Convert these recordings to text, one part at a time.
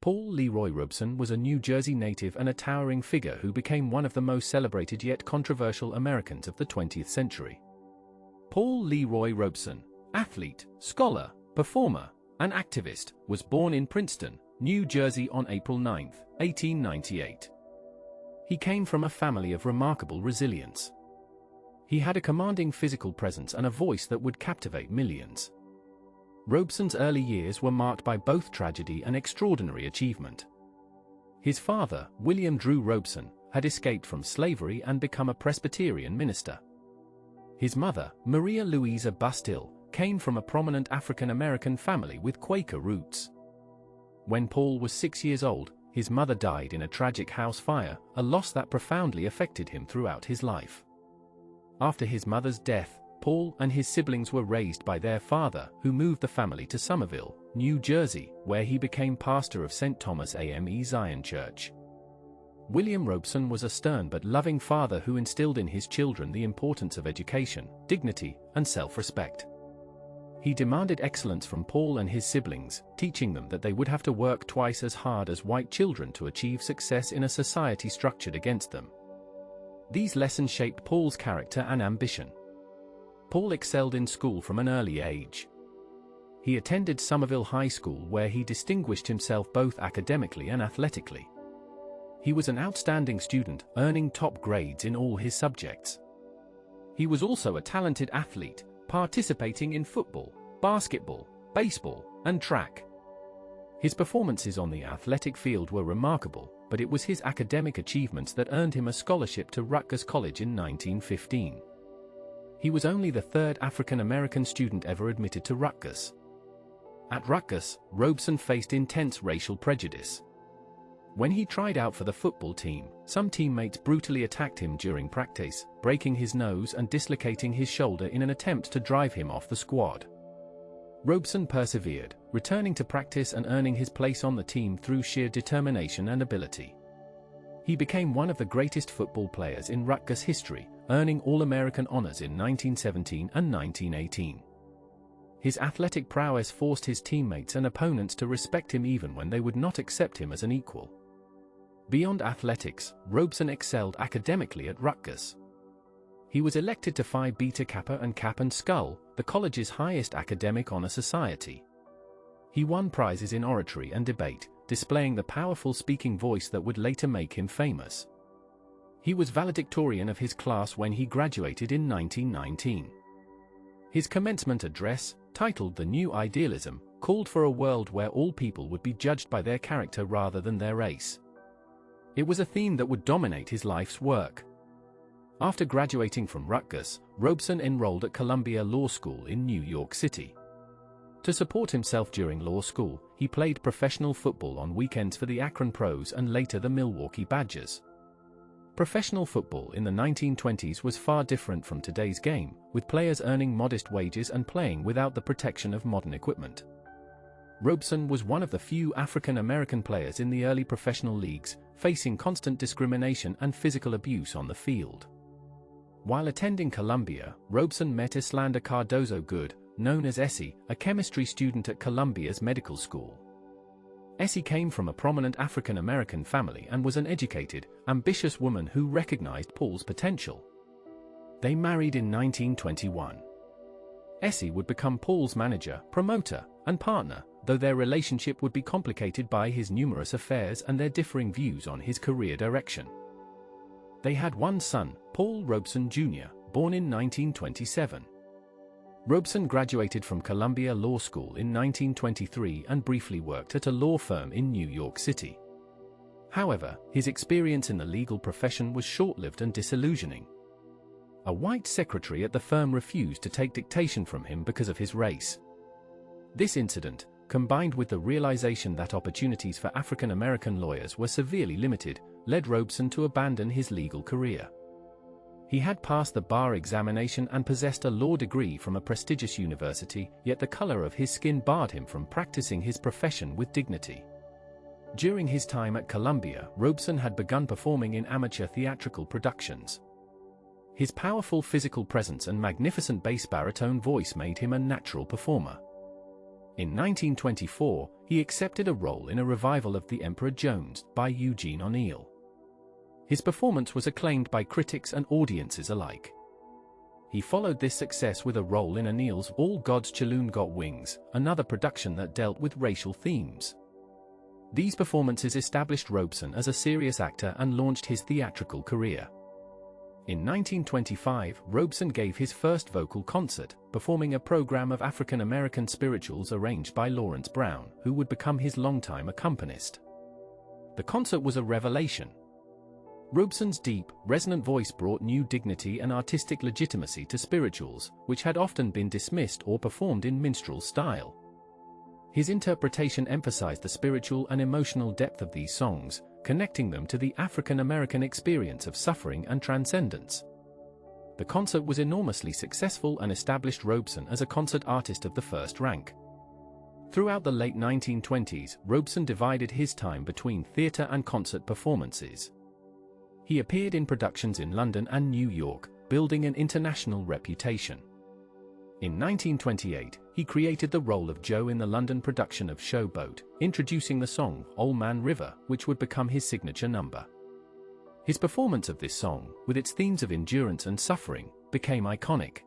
Paul Leroy Robeson was a New Jersey native and a towering figure who became one of the most celebrated yet controversial Americans of the 20th century. Paul Leroy Robeson, athlete, scholar, performer, and activist, was born in Princeton, New Jersey on April 9, 1898. He came from a family of remarkable resilience. He had a commanding physical presence and a voice that would captivate millions. Robeson's early years were marked by both tragedy and extraordinary achievement. His father, William Drew Robeson, had escaped from slavery and become a Presbyterian minister. His mother, Maria Louisa Bastille, came from a prominent African-American family with Quaker roots. When Paul was 6 years old, his mother died in a tragic house fire, a loss that profoundly affected him throughout his life. After his mother's death, Paul and his siblings were raised by their father, who moved the family to Somerville, New Jersey, where he became pastor of St. Thomas AME Zion Church. William Robeson was a stern but loving father who instilled in his children the importance of education, dignity, and self-respect. He demanded excellence from Paul and his siblings, teaching them that they would have to work twice as hard as white children to achieve success in a society structured against them. These lessons shaped Paul's character and ambition. Paul excelled in school from an early age. He attended Somerville High School where he distinguished himself both academically and athletically. He was an outstanding student, earning top grades in all his subjects. He was also a talented athlete, participating in football, basketball, baseball, and track. His performances on the athletic field were remarkable, but it was his academic achievements that earned him a scholarship to Rutgers College in 1915. He was only the third African-American student ever admitted to Rutgers. At Rutgers, Robeson faced intense racial prejudice. When he tried out for the football team, some teammates brutally attacked him during practice, breaking his nose and dislocating his shoulder in an attempt to drive him off the squad. Robeson persevered, returning to practice and earning his place on the team through sheer determination and ability. He became one of the greatest football players in Rutgers history, earning All-American honors in 1917 and 1918. His athletic prowess forced his teammates and opponents to respect him even when they would not accept him as an equal. Beyond athletics, Robeson excelled academically at Rutgers. He was elected to Phi Beta Kappa and Kappa Skull, the college's highest academic honor society. He won prizes in oratory and debate, displaying the powerful speaking voice that would later make him famous. He was valedictorian of his class when he graduated in 1919. His commencement address, titled The New Idealism, called for a world where all people would be judged by their character rather than their race. It was a theme that would dominate his life's work. After graduating from Rutgers, Robeson enrolled at Columbia Law School in New York City. To support himself during law school, he played professional football on weekends for the Akron Pros and later the Milwaukee Badgers. Professional football in the 1920s was far different from today's game, with players earning modest wages and playing without the protection of modern equipment. Robeson was one of the few African-American players in the early professional leagues, facing constant discrimination and physical abuse on the field. While attending Columbia, Robeson met Islander Cardozo Good, known as Essie, a chemistry student at Columbia's medical school. Essie came from a prominent African-American family and was an educated, ambitious woman who recognized Paul's potential. They married in 1921. Essie would become Paul's manager, promoter, and partner, though their relationship would be complicated by his numerous affairs and their differing views on his career direction. They had one son, Paul Robeson Jr., born in 1927. Robeson graduated from Columbia Law School in 1923 and briefly worked at a law firm in New York City. However, his experience in the legal profession was short-lived and disillusioning. A white secretary at the firm refused to take dictation from him because of his race. This incident, combined with the realization that opportunities for African-American lawyers were severely limited, led Robeson to abandon his legal career. He had passed the bar examination and possessed a law degree from a prestigious university, yet the color of his skin barred him from practicing his profession with dignity. During his time at Columbia, Robeson had begun performing in amateur theatrical productions. His powerful physical presence and magnificent bass baritone voice made him a natural performer. In 1924, he accepted a role in a revival of The Emperor Jones by Eugene O'Neill. His performance was acclaimed by critics and audiences alike. He followed this success with a role in O'Neill's All God's Children Got Wings, another production that dealt with racial themes. These performances established Robeson as a serious actor and launched his theatrical career. In 1925, Robeson gave his first vocal concert, performing a program of African American spirituals arranged by Lawrence Brown, who would become his longtime accompanist. The concert was a revelation. Robeson's deep, resonant voice brought new dignity and artistic legitimacy to spirituals, which had often been dismissed or performed in minstrel style. His interpretation emphasized the spiritual and emotional depth of these songs, connecting them to the African American experience of suffering and transcendence. The concert was enormously successful and established Robeson as a concert artist of the first rank. Throughout the late 1920s, Robeson divided his time between theater and concert performances. He appeared in productions in London and New York, building an international reputation. In 1928, he created the role of Joe in the London production of Showboat, introducing the song Old Man River, which would become his signature number. His performance of this song, with its themes of endurance and suffering, became iconic.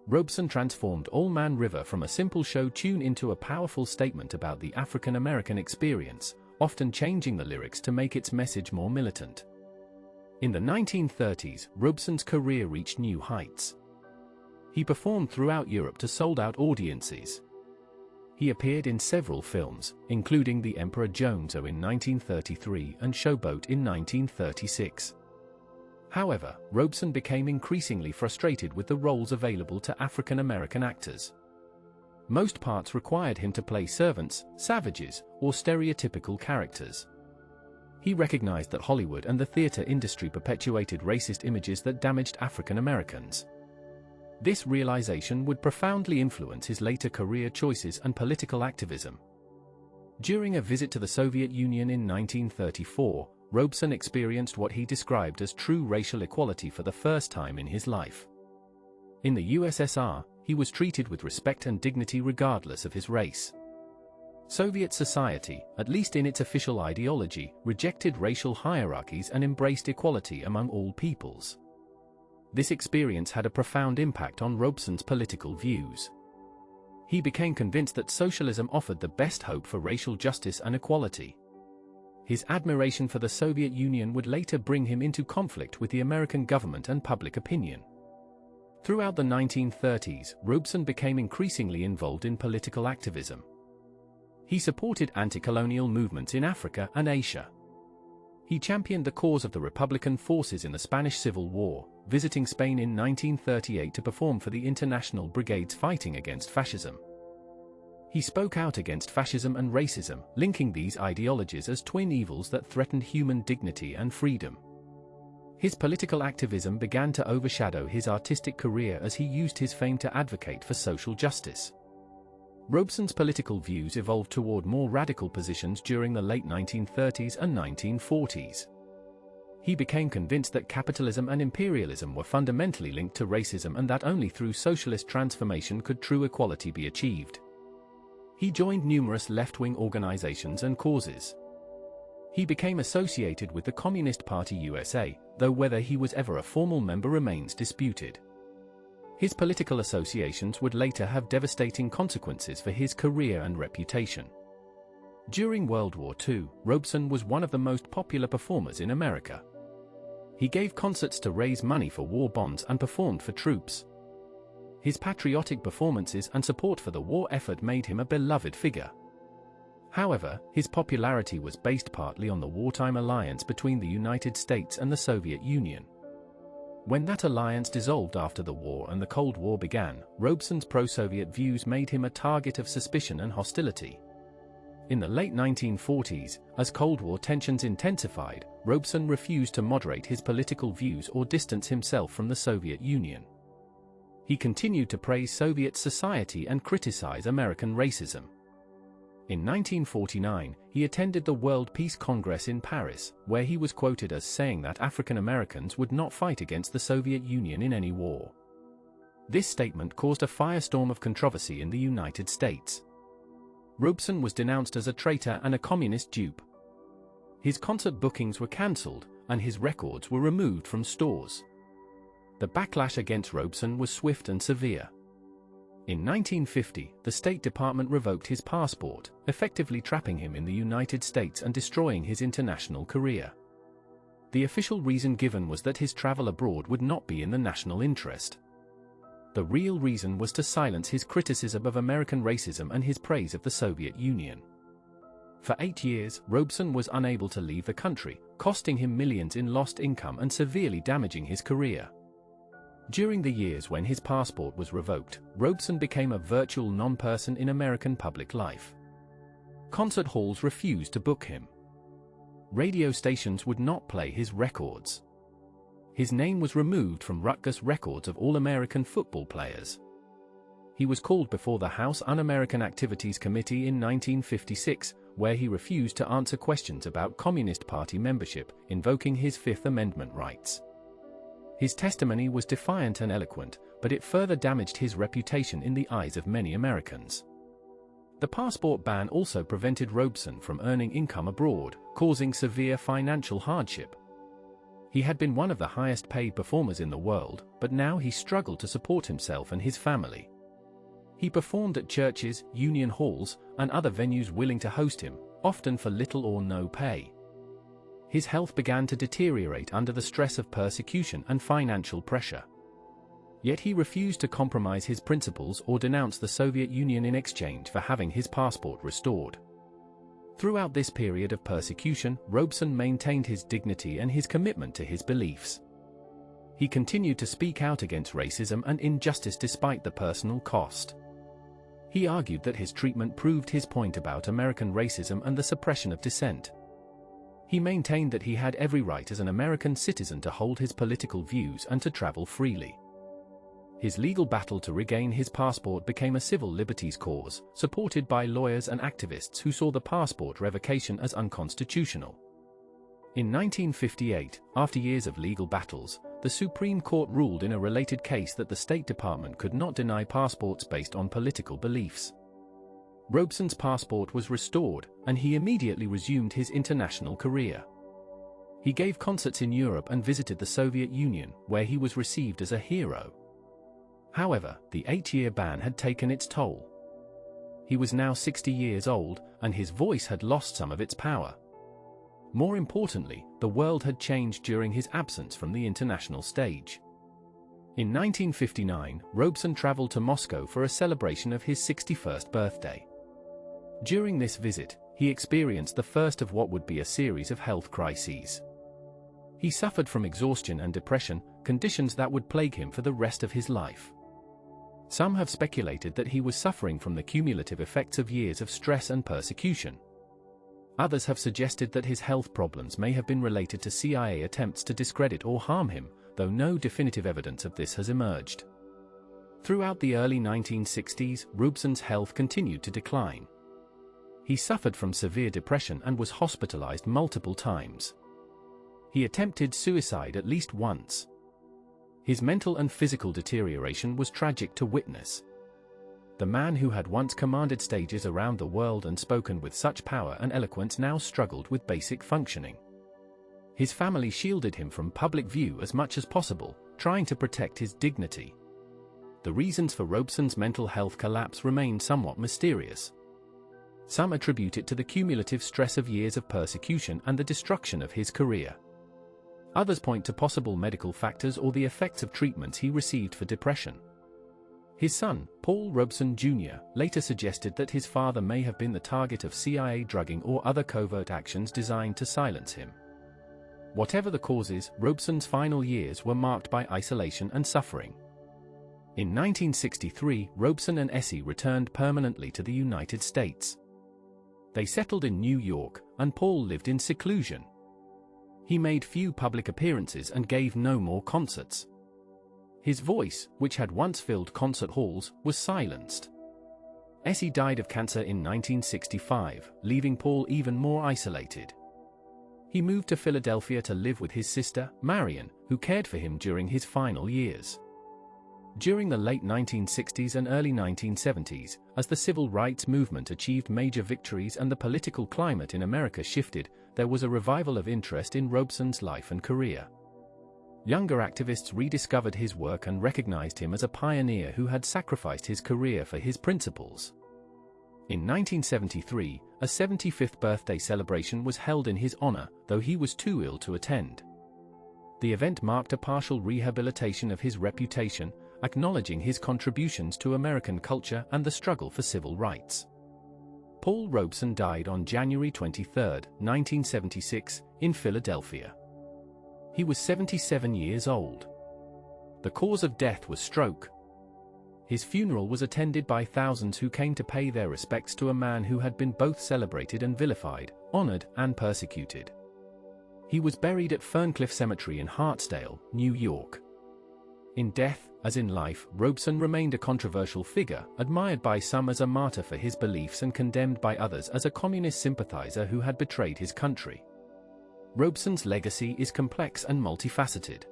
Robeson transformed Old Man River from a simple show tune into a powerful statement about the African American experience, often changing the lyrics to make its message more militant. In the 1930s, Robeson's career reached new heights. He performed throughout Europe to sold-out audiences. He appeared in several films, including The Emperor Jones in 1933 and Showboat in 1936. However, Robeson became increasingly frustrated with the roles available to African American actors. Most parts required him to play servants, savages, or stereotypical characters. He recognized that Hollywood and the theater industry perpetuated racist images that damaged African Americans. This realization would profoundly influence his later career choices and political activism. During a visit to the Soviet Union in 1934, Robeson experienced what he described as true racial equality for the first time in his life. In the USSR, he was treated with respect and dignity regardless of his race. Soviet society, at least in its official ideology, rejected racial hierarchies and embraced equality among all peoples. This experience had a profound impact on Robeson's political views. He became convinced that socialism offered the best hope for racial justice and equality. His admiration for the Soviet Union would later bring him into conflict with the American government and public opinion. Throughout the 1930s, Robeson became increasingly involved in political activism. He supported anti-colonial movements in Africa and Asia. He championed the cause of the Republican forces in the Spanish Civil War, visiting Spain in 1938 to perform for the international brigades fighting against fascism. He spoke out against fascism and racism, linking these ideologies as twin evils that threatened human dignity and freedom. His political activism began to overshadow his artistic career as he used his fame to advocate for social justice. Robeson's political views evolved toward more radical positions during the late 1930s and 1940s. He became convinced that capitalism and imperialism were fundamentally linked to racism and that only through socialist transformation could true equality be achieved. He joined numerous left-wing organizations and causes. He became associated with the Communist Party USA, though whether he was ever a formal member remains disputed. His political associations would later have devastating consequences for his career and reputation. During World War II, Robeson was one of the most popular performers in America. He gave concerts to raise money for war bonds and performed for troops. His patriotic performances and support for the war effort made him a beloved figure. However, his popularity was based partly on the wartime alliance between the United States and the Soviet Union. When that alliance dissolved after the war and the Cold War began, Robeson's pro-Soviet views made him a target of suspicion and hostility. In the late 1940s, as Cold War tensions intensified, Robeson refused to moderate his political views or distance himself from the Soviet Union. He continued to praise Soviet society and criticize American racism. In 1949, he attended the World Peace Congress in Paris, where he was quoted as saying that African Americans would not fight against the Soviet Union in any war. This statement caused a firestorm of controversy in the United States. Robeson was denounced as a traitor and a communist dupe. His concert bookings were cancelled, and his records were removed from stores. The backlash against Robeson was swift and severe. In 1950, the State Department revoked his passport, effectively trapping him in the United States and destroying his international career. The official reason given was that his travel abroad would not be in the national interest. The real reason was to silence his criticism of American racism and his praise of the Soviet Union. For 8 years, Robeson was unable to leave the country, costing him millions in lost income and severely damaging his career. During the years when his passport was revoked, Robeson became a virtual non-person in American public life. Concert halls refused to book him. Radio stations would not play his records. His name was removed from Rutgers records of all American football players. He was called before the House Un-American Activities Committee in 1956, where he refused to answer questions about Communist Party membership, invoking his Fifth Amendment rights. His testimony was defiant and eloquent, but it further damaged his reputation in the eyes of many Americans. The passport ban also prevented Robeson from earning income abroad, causing severe financial hardship. He had been one of the highest-paid performers in the world, but now he struggled to support himself and his family. He performed at churches, union halls, and other venues willing to host him, often for little or no pay. His health began to deteriorate under the stress of persecution and financial pressure. Yet he refused to compromise his principles or denounce the Soviet Union in exchange for having his passport restored. Throughout this period of persecution, Robeson maintained his dignity and his commitment to his beliefs. He continued to speak out against racism and injustice despite the personal cost. He argued that his treatment proved his point about American racism and the suppression of dissent. He maintained that he had every right as an American citizen to hold his political views and to travel freely. His legal battle to regain his passport became a civil liberties cause, supported by lawyers and activists who saw the passport revocation as unconstitutional. In 1958, after years of legal battles, the Supreme Court ruled in a related case that the State Department could not deny passports based on political beliefs. Robeson's passport was restored, and he immediately resumed his international career. He gave concerts in Europe and visited the Soviet Union, where he was received as a hero. However, the 8-year ban had taken its toll. He was now 60 years old, and his voice had lost some of its power. More importantly, the world had changed during his absence from the international stage. In 1959, Robeson traveled to Moscow for a celebration of his 61st birthday. During this visit, he experienced the first of what would be a series of health crises. He suffered from exhaustion and depression, conditions that would plague him for the rest of his life. Some have speculated that he was suffering from the cumulative effects of years of stress and persecution. Others have suggested that his health problems may have been related to CIA attempts to discredit or harm him, though no definitive evidence of this has emerged. Throughout the early 1960s, Robeson's health continued to decline. He suffered from severe depression and was hospitalized multiple times. He attempted suicide at least once. His mental and physical deterioration was tragic to witness. The man who had once commanded stages around the world and spoken with such power and eloquence now struggled with basic functioning. His family shielded him from public view as much as possible, trying to protect his dignity. The reasons for Robeson's mental health collapse remain somewhat mysterious. Some attribute it to the cumulative stress of years of persecution and the destruction of his career. Others point to possible medical factors or the effects of treatments he received for depression. His son, Paul Robeson Jr., later suggested that his father may have been the target of CIA drugging or other covert actions designed to silence him. Whatever the causes, Robeson's final years were marked by isolation and suffering. In 1963, Robeson and Essie returned permanently to the United States. They settled in New York, and Paul lived in seclusion. He made few public appearances and gave no more concerts. His voice, which had once filled concert halls, was silenced. Essie died of cancer in 1965, leaving Paul even more isolated. He moved to Philadelphia to live with his sister, Marion, who cared for him during his final years. During the late 1960s and early 1970s, as the civil rights movement achieved major victories and the political climate in America shifted, there was a revival of interest in Robeson's life and career. Younger activists rediscovered his work and recognized him as a pioneer who had sacrificed his career for his principles. In 1973, a 75th birthday celebration was held in his honor, though he was too ill to attend. The event marked a partial rehabilitation of his reputation, acknowledging his contributions to American culture and the struggle for civil rights. Paul Robeson died on January 23, 1976, in Philadelphia. He was 77 years old. The cause of death was stroke. His funeral was attended by thousands who came to pay their respects to a man who had been both celebrated and vilified, honored and persecuted. He was buried at Ferncliff Cemetery in Hartsdale, New York. In death, as in life, Robeson remained a controversial figure, admired by some as a martyr for his beliefs and condemned by others as a communist sympathizer who had betrayed his country. Robeson's legacy is complex and multifaceted.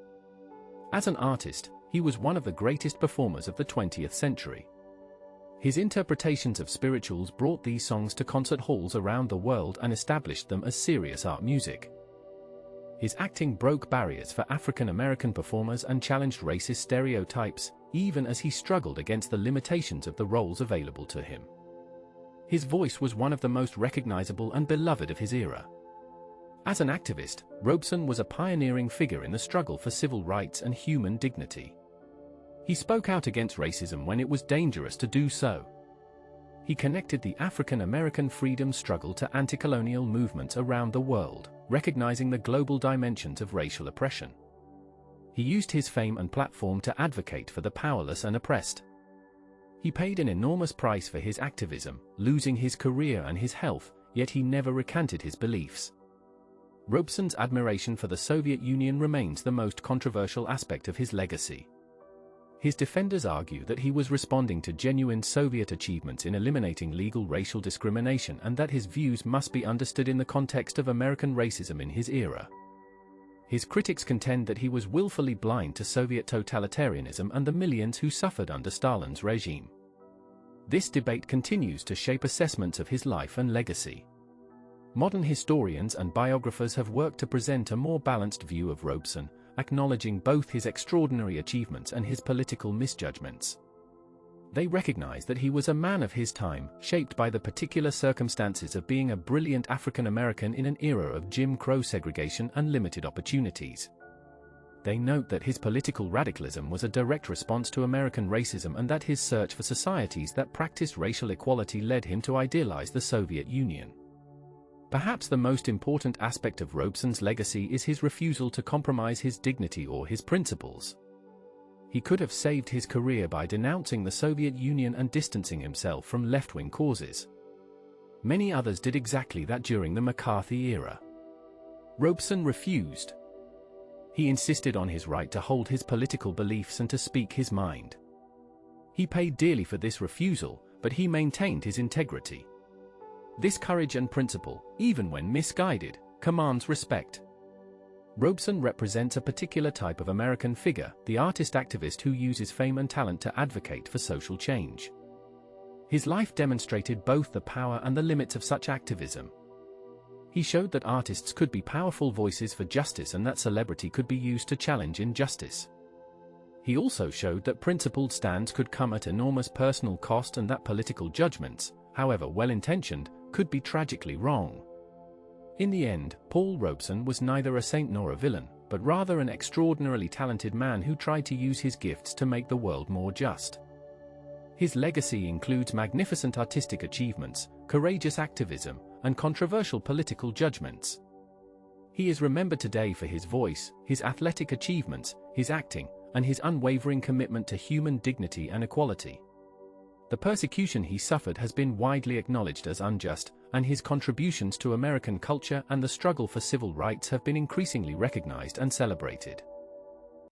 As an artist, he was one of the greatest performers of the 20th century. His interpretations of spirituals brought these songs to concert halls around the world and established them as serious art music. His acting broke barriers for African American performers and challenged racist stereotypes, even as he struggled against the limitations of the roles available to him. His voice was one of the most recognizable and beloved of his era. As an activist, Robeson was a pioneering figure in the struggle for civil rights and human dignity. He spoke out against racism when it was dangerous to do so. He connected the African American freedom struggle to anti-colonial movements around the world, recognizing the global dimensions of racial oppression. He used his fame and platform to advocate for the powerless and oppressed. He paid an enormous price for his activism, losing his career and his health, yet he never recanted his beliefs. Robeson's admiration for the Soviet Union remains the most controversial aspect of his legacy. His defenders argue that he was responding to genuine Soviet achievements in eliminating legal racial discrimination and that his views must be understood in the context of American racism in his era. His critics contend that he was willfully blind to Soviet totalitarianism and the millions who suffered under Stalin's regime. This debate continues to shape assessments of his life and legacy. Modern historians and biographers have worked to present a more balanced view of Robeson, acknowledging both his extraordinary achievements and his political misjudgments. They recognize that he was a man of his time, shaped by the particular circumstances of being a brilliant African American in an era of Jim Crow segregation and limited opportunities. They note that his political radicalism was a direct response to American racism and that his search for societies that practiced racial equality led him to idealize the Soviet Union. Perhaps the most important aspect of Robeson's legacy is his refusal to compromise his dignity or his principles. He could have saved his career by denouncing the Soviet Union and distancing himself from left-wing causes. Many others did exactly that during the McCarthy era. Robeson refused. He insisted on his right to hold his political beliefs and to speak his mind. He paid dearly for this refusal, but he maintained his integrity. This courage and principle, even when misguided, commands respect. Robeson represents a particular type of American figure, the artist-activist who uses fame and talent to advocate for social change. His life demonstrated both the power and the limits of such activism. He showed that artists could be powerful voices for justice and that celebrity could be used to challenge injustice. He also showed that principled stands could come at enormous personal cost and that political judgments, however well-intentioned, could be tragically wrong. In the end, Paul Robeson was neither a saint nor a villain, but rather an extraordinarily talented man who tried to use his gifts to make the world more just. His legacy includes magnificent artistic achievements, courageous activism, and controversial political judgments. He is remembered today for his voice, his athletic achievements, his acting, and his unwavering commitment to human dignity and equality. The persecution he suffered has been widely acknowledged as unjust, and his contributions to American culture and the struggle for civil rights have been increasingly recognized and celebrated.